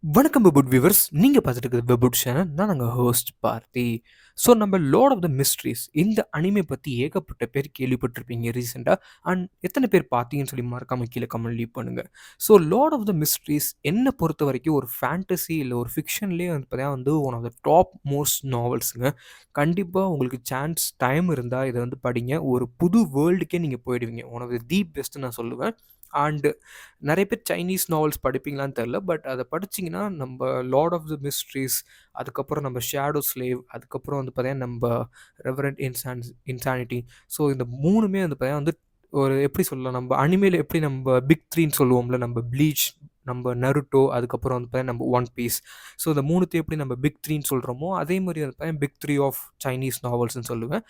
வணக்கம் வெபுட் வியூவர்ஸ். நீங்க பார்த்துட்டு இருக்கிறது வெபுட் சேனல். நான் உங்க ஹோஸ்ட் பார்த்தி. ஸோ நம்ம லார்ட் ஆஃப் த மிஸ்ட்ரீஸ் இந்த அனிமே பற்றி ஏகப்பட்ட பேர் கேள்விப்பட்டிருப்பீங்க ரீசெண்டாக. அண்ட் எத்தனை பேர் பார்த்தீங்கன்னு சொல்லி மறக்காம கீழே கமெண்ட் லீவ் பண்ணுங்கள். So Lord of the Mysteries என்னை பொறுத்த வரைக்கும் ஒரு ஃபேண்டசி இல்லை ஒரு ஃபிக்ஷன்லேயே வந்து பார்த்தீங்கன்னா வந்து one of the top most நாவல்ஸுங்க. கண்டிப்பாக உங்களுக்கு சான்ஸ் டைம் இருந்தால் இதை வந்து படிங்க. ஒரு புது வேர்ல்டுக்கே நீங்கள் போயிடுவீங்க. One of the the best நான் சொல்லுவேன். அண்டு நிறைய பேர் சைனீஸ் நாவல்ஸ் படிப்பீங்களான்னு தெரில. பட் அதை படிச்சிங்கன்னா நம்ம லார்ட் ஆஃப் த மிஸ்ட்ரீஸ், அதுக்கப்புறம் நம்ம ஷேடோ ஸ்லேவ், அதுக்கப்புறம் வந்து பார்த்தீங்கன்னா நம்ம ரெவரண்ட் இன்சானிட்டி. ஸோ இந்த மூணுமே வந்து பார்த்தீங்கன்னா வந்து ஒரு எப்படி சொல்லலாம், நம்ம அனிமேல எப்படி நம்ம பிக் த்ரீன்னு சொல்லுவோம்ல, நம்ம ப்ளீச், நம்ம நருட்டோ, அதுக்கப்புறம் வந்து பார்த்தீங்கன்னா நம்ம ஒன் பீஸ். ஸோ இந்த மூணுத்தையும் எப்படி நம்ம பிக் த்ரீன்னு சொல்கிறோமோ அதே மாதிரி வந்து பார்த்தீங்கன்னா பிக் த்ரீ ஆஃப் சைனீஸ் நாவல்ஸ்ன்னு சொல்லுவேன்.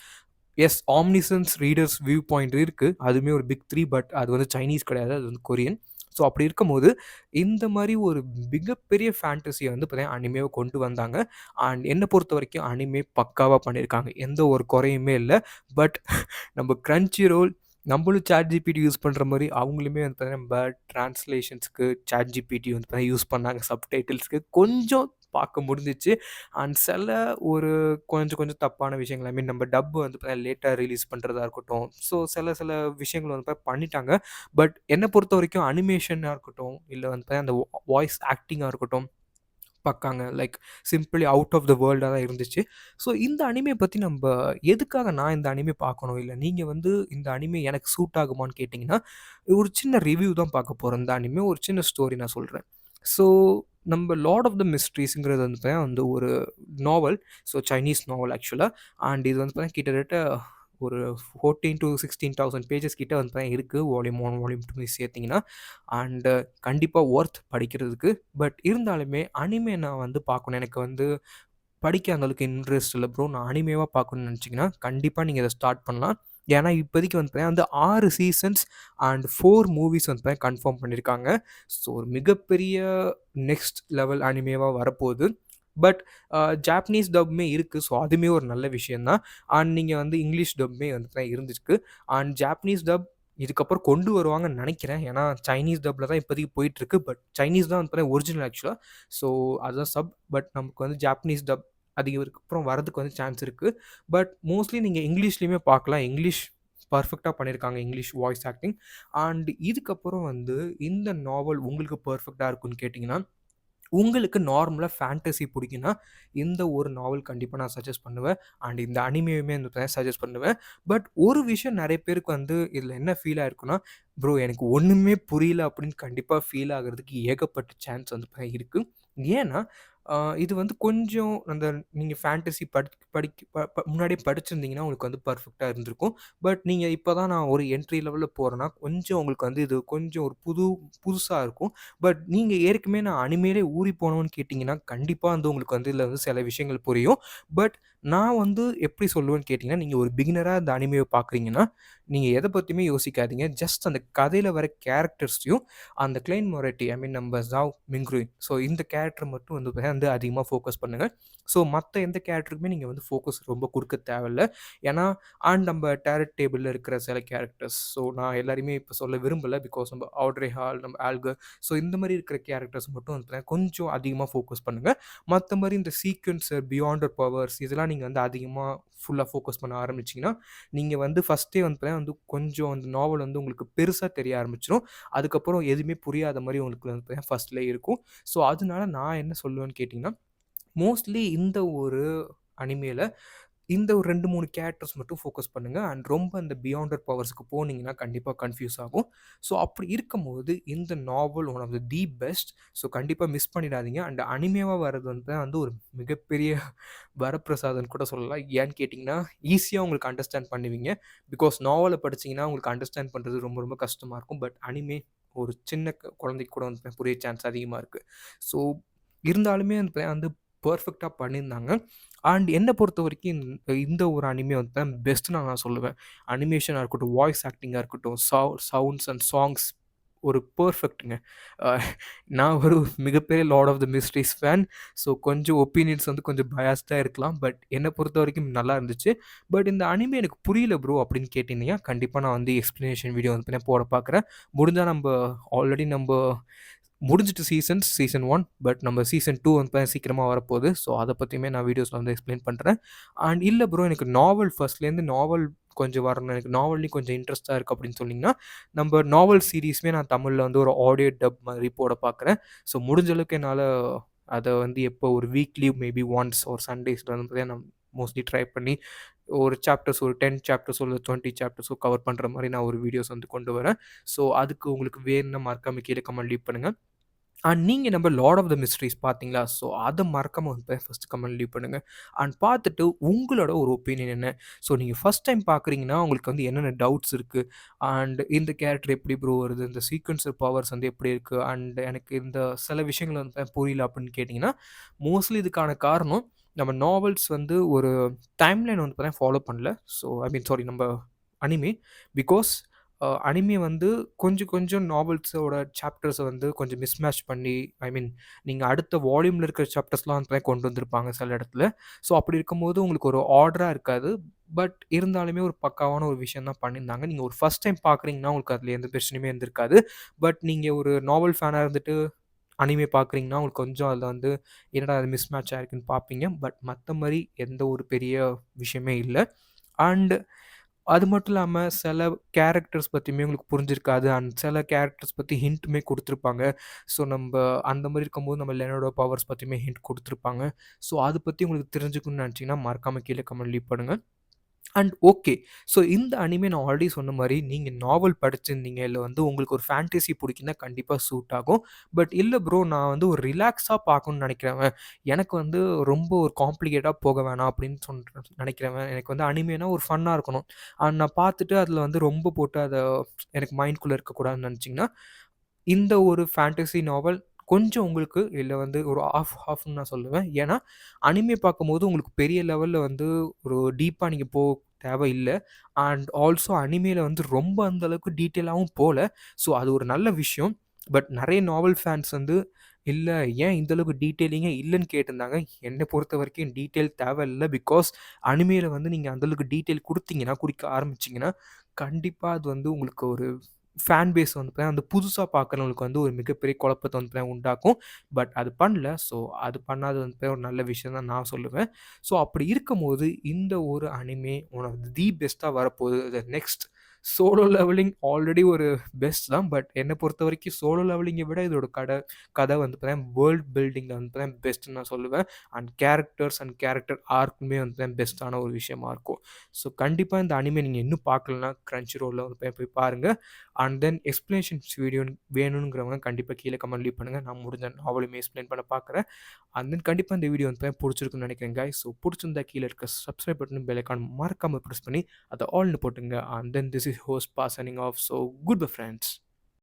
எஸ், ஆம்னிசன்ஸ் ரீடர்ஸ் வியூ பாயிண்ட் இருக்குது. அதுவுமே ஒரு பிக் த்ரீ. பட் அது வந்து சைனீஸ் கிடையாது, அது வந்து கொரியன். ஸோ அப்படி இருக்கும்போது இந்த மாதிரி ஒரு மிகப்பெரிய ஃபேண்டசியை வந்து பார்த்தீங்கன்னா அனிமேவை கொண்டு வந்தாங்க. அண்ட் என்னை பொறுத்த வரைக்கும் அனிமே பக்காவாக பண்ணியிருக்காங்க, எந்த ஒரு குறையுமே இல்லை. பட் நம்ம கிரன்ச்சி ரோல் நம்மளும் சாட் ஜிபிடி யூஸ் பண்ணுற மாதிரி அவங்களுமே வந்து பார்த்தீங்கன்னா பேட் ட்ரான்ஸ்லேஷன்ஸ்க்கு சாட் ஜிபிடி வந்து பார்த்தீங்கன்னா யூஸ் பண்ணாங்க. சப்டைட்டில்ஸ்க்கு கொஞ்சம் பார்க்க முடிஞ்சிச்சு. அண்ட் சில ஒரு கொஞ்சம் கொஞ்சம் தப்பான விஷயங்கள், ஐ மீன் நம்ம டப் வந்து பார்த்தீங்கன்னா லேட்டாக ரிலீஸ் பண்ணுறதா இருக்கட்டும். ஸோ சில சில விஷயங்கள் வந்து பண்ணிட்டாங்க. பட் என்னை பொறுத்த வரைக்கும் அனிமேஷனாக இருக்கட்டும், இல்லை வந்து பார்த்தீங்கன்னா அந்த வாய்ஸ் ஆக்டிங்காக இருக்கட்டும், பக்காங்க. Like simply out of the வேர்ல்டாக தான் இருந்துச்சு. ஸோ இந்த அனிமே பற்றி நம்ம எதுக்காக நான் இந்த அனிமே பார்க்கணும், இல்லை நீங்கள் வந்து இந்த அனிமே எனக்கு சூட் ஆகுமான்னு கேட்டிங்கன்னா, ஒரு சின்ன ரிவ்யூ தான் பார்க்க போகிறோம். இந்த அனிமே ஒரு சின்ன ஸ்டோரி நான் சொல்கிறேன். ஸோ நம்ம லார்ட் ஆஃப் த மிஸ்ட்ரீஸுங்கிறது வந்து பார்த்தீங்கன்னா வந்து ஒரு நாவல். ஸோ சைனீஸ் நாவல் ஆக்சுவலாக. அண்ட் இது வந்து பார்த்தீங்கன்னா கிட்டத்தட்ட ஒரு 14 to 16,000 பேஜஸ் கிட்ட வந்து பார்த்தீங்கன்னா இருக்குது. வால்யூம் 1, வால்யூம் 2 சேர்த்திங்கன்னா. அண்டு கண்டிப்பாக ஒர்த் படிக்கிறதுக்கு. பட் இருந்தாலுமே அனிமே நான் வந்து பார்க்கணும், எனக்கு வந்து படிக்க அந்த அளவுக்கு இன்ட்ரெஸ்ட் இல்லை ப்ரோ, நான் அனிமேவாக பார்க்கணும்னு நினச்சிங்கன்னா கண்டிப்பாக நீங்கள் இதை ஸ்டார்ட் பண்ணலாம். ஏன்னா இப்போதைக்கு வந்து பார்த்தீங்கன்னா வந்து 6 சீசன்ஸ் அண்ட் 4 மூவிஸ் வந்து பார்த்தீங்கன்னா கன்ஃபார்ம் பண்ணியிருக்காங்க. ஸோ ஒரு மிகப்பெரிய நெக்ஸ்ட் லெவல் அனிமேவாக வரப்போகுது. பட் ஜாப்பனீஸ் டப்புமே இருக்குது. ஸோ அதுவுமே ஒரு நல்ல விஷயம் தான். அண்ட் நீங்கள் வந்து இங்கிலீஷ் டப்புமே வந்து தான் இருந்துருக்கு. அண்ட் ஜாப்பனீஸ் டப் இதுக்கப்புறம் கொண்டு வருவாங்கன்னு நினைக்கிறேன். ஏன்னா சைனீஸ் டப்பில் தான் இப்போதைக்கு போயிட்டுருக்கு. பட் சைனீஸ் தான் வந்து ஒரிஜினல் ஆக்சுவலாக. ஸோ அதுதான் சப். பட் நமக்கு வந்து ஜாப்பனீஸ் டப் அது இதுக்கப்புறம் வரதுக்கு வந்து சான்ஸ் இருக்குது. பட் மோஸ்ட்லி நீங்கள் இங்கிலீஷ்லேயுமே பார்க்கலாம். இங்கிலீஷ் பர்ஃபெக்டாக பண்ணியிருக்காங்க, இங்கிலீஷ் வாய்ஸ் ஆக்டிங். அண்ட் இதுக்கப்புறம் வந்து இந்த நாவல் உங்களுக்கு பர்ஃபெக்டாக இருக்குன்னு கேட்டிங்கன்னா, உங்களுக்கு நார்மலா ஃபேண்டசி புடிக்கும்னா, இந்த ஒரு நாவல் கண்டிப்பா நான் சஜெஸ்ட் பண்ணுவேன். அண்ட் இந்த அனிமேவுமே வந்து சஜெஸ்ட் பண்ணுவேன். பட் ஒரு விஷயம் நெறைய பேருக்கு வந்து இதில என்ன ஃபீல் ஆயிருக்குன்னா, "ப்ரோ எனக்கு ஒண்ணுமே புரியல" அப்படின்னு கண்டிப்பா ஃபீல் ஆகுறதுக்கு ஏகப்பட்ட சான்ஸ் வந்து இருக்கு. ஏன்னா, இது வந்து கொஞ்சம் அந்த நீங்க ஃபேண்டசி படிக்க ப ப முன்னாடியே படிச்சிருந்தீங்கன்னா, உங்களுக்கு வந்து பெர்ஃபெக்ட்டா இருந்திருக்கும். பட் நீங்க இப்ப தான் நான் ஒரு என்ட்ரி லெவல்ல போறேன்னா, கொஞ்சம் உங்களுக்கு வந்து இது கொஞ்சம் ஒரு புதுசா இருக்கும். பட் நீங்க ஏற்கனவே நான் அனிமேலே ஊறி போனவன்னு கேட்டீங்கன்னா, கண்டிப்பா வந்து உங்களுக்கு வந்து இதுல வந்து சில விஷயங்கள் புரியும். பட் நான் வந்து எப்படி சொல்லுவேன்னு கேட்டீங்கன்னா, நீங்க ஒரு பிகினரா இந்த அனிமேவ பார்க்குறீங்கன்னா, நீங்க எத பத்தியுமே யோசிக்காதீங்க. ஜஸ்ட் அந்த கதையில வர கேரக்டர்ஸையும், அந்த கிளைன் மொராட்டி, ஐ மீன் நம்ம ஜாவ் மிங்க்ரூயின். ஸோ இந்த கேரக்டர் மட்டும் வந்து அதிகமா ஃபோக்கஸ் பண்ணுங்க. ஸோ மத்த எந்த கேரக்டருக்குமே நீங்க வந்து ஃபோக்கஸ் ரொம்ப குடுக்க தேவையில்ல. ஏன்னா, அண்ட் நம்ம டேரட் டேபிள்ல இருக்கிற சில கேரக்டர்ஸ், ஸோ நான் எல்லாரையுமே இப்ப சொல்ல விரும்பல. பிகாஸ் நம்ம ஆட்ரே ஹால், நம்ம ஆல்கர், ஸோ இந்த மாரி இருக்கிற கேரக்டர்ஸ் மட்டும் வந்து கொஞ்சம் அதிகமா ஃபோக்கஸ் பண்ணுங்க. மத்த மாரி இந்த சீக்வென்ஸர், பியாண்ட் அவர் பவர்ஸ் இதெல்லாம் நீங்க வந்து அதிகமா ஃபுல்லா ஃபோக்கஸ் பண்ண ஆரம்பிச்சீங்கன்னா, நீங்க வந்து ஃபர்ஸ்ட்டே வந்து கொஞ்சம் அந்த நாவல் வந்து உங்களுக்கு பெருசா தெரிய ஆரம்பிச்சுரும். அதுக்கப்புறம் எதுவுமே புரியாத மாரி உங்களுக்கு வந்து ஃபர்ஸ்ட்லயே இருக்கும். ஸோ அதனால நான் என்ன சொல்லுவேன்னு கேட்டீங்கன்னா, மோஸ்ட்லி இந்த ஒரு அனிமேல இந்த ஒரு 2, 3 கேரக்டர்ஸ் மட்டும் ஃபோக்கஸ் பண்ணுங்க. அண்ட் ரொம்ப அந்த பியாண்டர் பவர்ஸ்க்கு போனீங்கன்னா, கண்டிப்பா கன்ஃப்யூஸ் ஆகும். ஸோ அப்படி இருக்கும்போது இந்த novel one of the best. So கண்டிப்பா மிஸ் பண்ணிடாதீங்க. அண்ட் அனிமேவா வர்றது வந்து ஒரு மிகப்பெரிய வரப்பிரசாதம்னு கூட சொல்லலாம். ஏன்னு கேட்டிங்கன்னா, ஈஸியா உங்களுக்கு அண்டர்ஸ்டாண்ட் பண்ணுவீங்க. பிகாஸ் நாவல படிச்சீங்கன்னா, உங்களுக்கு அண்டர்ஸ்டாண்ட் பண்றது ரொம்ப ரொம்ப கஷ்டமா இருக்கும். பட் அனிமே ஒரு சின்ன குழந்தைக்கு கூட வந்து புரிய சான்ஸ் அதிகமா இருக்கு. ஸோ இருந்தாலுமே வந்து பெர்ஃபெக்ட்டா பண்ணியிருந்தாங்க. அண்ட் என்ன பொறுத்தவரைக்கும் இந்த ஒரு அனிமே வந்து பெஸ்ட்டுன்னு நான் சொல்லுவேன். அனிமேஷனா இருக்கட்டும், வாய்ஸ் ஆக்டிங்கா இருக்கட்டும், சவுண்ட்ஸ் அண்ட் சாங்ஸ் ஒரு பெர்ஃபெக்ட்டுங்க. அ நான் ஒரு மிகப்பெரிய Lord of the Mysteries fan. So கொஞ்சம் ஒப்பீனியன்ஸ் வந்து கொஞ்சம் பயாஸ்டா இருக்கலாம். பட் என்ன பொறுத்தவரைக்கும் நல்லா இருந்துச்சு. பட் இந்த அனிமே எனக்கு புரியல ப்ரோ அப்படின்னு கேட்டீங்கன்னா, கண்டிப்பா நான் வந்து எக்ஸ்ப்ளனேஷன் வீடியோ வந்து போட பார்க்குறேன். முடிஞ்சா நம்ப ஆல்ரெடி முடிஞ்சிட்டு சீசன் 1 பட் நம்ம சீசன் 2 வந்து சீக்கிரமா வரப்போகுது. ஸோ அத பத்தியுமே நான் வீடியோஸ்ல வந்து எக்ஸ்ப்ளைன் பண்றேன். அண்ட் இல்ல ப்ரோ எனக்கு நாவல் ஃபர்ஸ்ட்லேருந்து நாவல் கொஞ்சம் வரணும். எனக்கு நாவல்லயும் கொஞ்சம் இன்ட்ரெஸ்ட்டா இருக்கு அப்படின்னு சொன்னீங்கன்னா, நம்ம நாவல் சீரிஸுமே நான் தமிழ்ல வந்து ஒரு ஆடியோ டப் மாதிரி போட பார்க்குறேன். ஸோ முடிஞ்ச அளவுக்கு என்னால அத வந்து எப்போ ஒரு வீக்லி மேபி ஒன்ஸ் ஒரு சண்டேஸ்ல வந்து நான் மோஸ்ட்லி ட்ரை பண்ணி ஒரு சாப்டர்ஸ் ஒரு 10 சாப்டர்ஸோ இல்ல 20 சாப்டர்ஸோ கவர் பண்ற மாரி நான் ஒரு வீடியோஸ் வந்து கொண்டு வரேன். ஸோ அதுக்கு உங்களுக்கு வேணும்னா மறக்காம கீழ கமெண்ட் லீவ் பண்ணுங்க. நீங்க நம்ம லார்ட் ஆஃப் த மிஸ்ட்ரீஸ் பார்த்தீங்களா? ஸோ அத மறக்காம வந்து ஃபர்ஸ்ட் கமெண்ட் லீவ் பண்ணுங்க. அண்ட் பார்த்துட்டு உங்களோட ஒரு ஒப்பீனியன் என்ன? ஸோ நீங்க ஃபர்ஸ்ட் டைம் பார்க்குறீங்கன்னா, உங்களுக்கு வந்து என்னென்ன டவுட்ஸ் இருக்கு? அண்ட் இந்த கேரக்டர் எப்படி ப்ரோ வருது? இந்த சீக்வென்சர் பவர்ஸ் வந்து எப்படி இருக்கு? அண்ட் எனக்கு இந்த சில விஷயங்கள் வந்து புரியல அப்படின்னு கேட்டீங்கன்னா, மோஸ்ட்லி இதுக்கான காரணம் நம்ம நாவல்ஸ் வந்து ஒரு டைம்லைன் வந்து பார்த்தீங்கன்னா ஃபாலோ பண்ணல. ஸோ ஐ மீன் சாரி நம்ம அனிமே. பிகாஸ் அனிமே வந்து கொஞ்சம் கொஞ்சம் நாவல்ஸோட சாப்டர்ஸ வந்து கொஞ்சம் மிஸ்மேட்ச் பண்ணி, ஐ மீன் நீங்க அடுத்த வால்யூம்ல இருக்கிற சாப்டர்ஸ்லாம் வந்து கொண்டு வந்திருப்பாங்க சில இடத்துல. ஸோ அப்படி இருக்கும்போது உங்களுக்கு ஒரு ஆர்டரா இருக்காது. பட் இருந்தாலுமே ஒரு பக்காவான ஒரு விஷயம் தான் பண்ணியிருந்தாங்க. நீங்க ஒரு ஃபர்ஸ்ட் டைம் பார்க்குறீங்கன்னா, உங்களுக்கு அதில எந்த பிரச்சனையுமே இருந்திருக்காது. பட் நீங்க ஒரு நாவல் ஃபேனா இருந்துட்டு அனிமே பார்க்குறீங்கன்னா, உங்களுக்கு கொஞ்சம் அதில வந்து என்னடா இது மிஸ்மேட்ச் ஆயிருக்குன்னு பார்ப்பீங்க. பட் மத்த மாரி எந்த ஒரு பெரிய விஷயமே இல்ல. அண்ட் அது மட்டும் இல்லாம சில கேரக்டர்ஸ் பத்தியுமே உங்களுக்கு புரிஞ்சிருக்காது. அண்ட் சில கேரக்டர்ஸ் பத்தி ஹிண்ட்டுமே குடுத்துருப்பாங்க. ஸோ நம்ப அந்த மாரி இருக்கும்போது நம்ம லெனோட பவர்ஸ் பத்தியுமே ஹிண்ட் குடுத்துருப்பாங்க. ஸோ அது பத்தி உங்களுக்கு தெரிஞ்சுக்கணும்னு நெனச்சீங்கன்னா, மறக்காம கீழ கமெண்ட் லீவ் பண்ணுங்க. And okay. ஸோ இந்த அனிமே நான் ஆல்ரெடி சொன்ன மாரி, நீங்க நாவல் படிச்சிருந்தீங்க, இல்ல வந்து உங்களுக்கு ஒரு ஃபேண்டஸி புடிக்குன்னா கண்டிப்பா சூட் ஆகும். பட் இல்ல ப்ரோ நான் வந்து ஒரு ரிலாக்ஸா பார்க்கணும்னு நெனைக்கிறவன், எனக்கு வந்து ரொம்ப ஒரு காம்ப்ளிகேட்டா போக வேணாம் அப்படின்னு நெனைக்கிறவன், எனக்கு வந்து அனிமேனா ஒரு ஃபன்னா இருக்கணும். நான் பார்த்துட்டு அதில வந்து ரொம்ப போட்டு அத எனக்கு மைண்ட்குள்ள இருக்கக்கூடாதுன்னு நெனச்சீங்கன்னா, இந்த ஒரு ஃபேண்டஸி நாவல் கொஞ்சம் உங்களுக்கு இல்ல வந்து ஒரு ஹாஃப்ன்னு நான் சொல்லுவேன். ஏன்னா, அனிமே பார்க்கும்போது உங்களுக்கு பெரிய லெவல்ல வந்து ஒரு டீப்பா நீங்க தேவையில்ல. அண்ட் ஆல்சோ அனிமேல வந்து ரொம்ப அந்த அளவுக்கு டீட்டெயிலாவும் போல. ஸோ அது ஒரு நல்ல விஷயம். பட் நெறைய நாவல் ஃபேன்ஸ் வந்து, இல்ல ஏன் இந்த அளவுக்கு டீட்டெயிலிங்கே இல்லன்னு கேட்டிருந்தாங்க. என்ன பொறுத்தவரைக்கும் டீட்டெயில் தேவையில்ல. பிகாஸ் அனிமேல வந்து நீங்க அந்த அளவுக்கு டீட்டெயில் குடுத்தீங்கன்னா, குடுக்க ஆரம்பிச்சீங்கன்னா, கண்டிப்பா அது வந்து உங்களுக்கு ஒரு ஃபேன் பேஸ் வந்து பார்த்தீங்கன்னா, அந்த புதுசா பார்க்குறவங்களுக்கு வந்து ஒரு மிகப்பெரிய குழப்பத்த வந்து பார்த்தீங்கன்னா உண்டாக்கும். பட் அது பண்ணல. ஸோ அது பண்ணாதது வந்து ஒரு நல்ல விஷயம் தான் நான் சொல்லுவேன். ஸோ அப்படி இருக்கும்போது, இந்த ஒரு அனிமே ஒன் ஆஃப் தி பெஸ்ட்டா வரப்போகுது. நெக்ஸ்ட் சோலோ லெவலிங் ஆல்ரெடி ஒரு பெஸ்ட் தான். பட் என்ன பொறுத்தவரைக்கும் சோலோ லெவலிங்க விட இதோட கதை வந்து பார்த்தீங்கன்னா, வேர்ல்ட் பில்டிங்ல வந்து பார்த்தீங்கன்னா பெஸ்ட்டுன்னு நான் சொல்லுவேன். அண்ட் கேரக்டர்ஸ் அண்ட் கேரக்டர் ஆர்க்குமே வந்து பார்த்தீங்கன்னா பெஸ்ட்டான ஒரு விஷயமா இருக்கும். ஸோ கண்டிப்பா இந்த அனிமே நீங்க இன்னும் பார்க்கலன்னா, கிரன்ச்சி ரோல்ல வந்து போய் பாருங்க. அண்ட் தென் எக்ஸ்ப்ளனேஷன்ஸ் வீடியோ வேணுங்கிறவங்க கண்டிப்பா கீழ கமெண்ட் லீவ் பண்ணுங்க. நான் முடிஞ்ச நாவலுமே எக்ஸ்ப்ளைன் பண்ண பார்க்குறேன். அண்ட் தென் கண்டிப்பா இந்த வீடியோ வந்து புடிச்சிருக்கும்னு நெனைக்கிறேன் காய்ஸ். ஸோ புடிச்சிருந்தா கீழ இருக்க சப்ஸ்கிரைப் பட்டன், பெல் ஐகான் மறக்காம பிரஸ் பண்ணி அத ஆல்ன்னு போட்டுங்க. And then this is host பா signing off. So goodbye friends.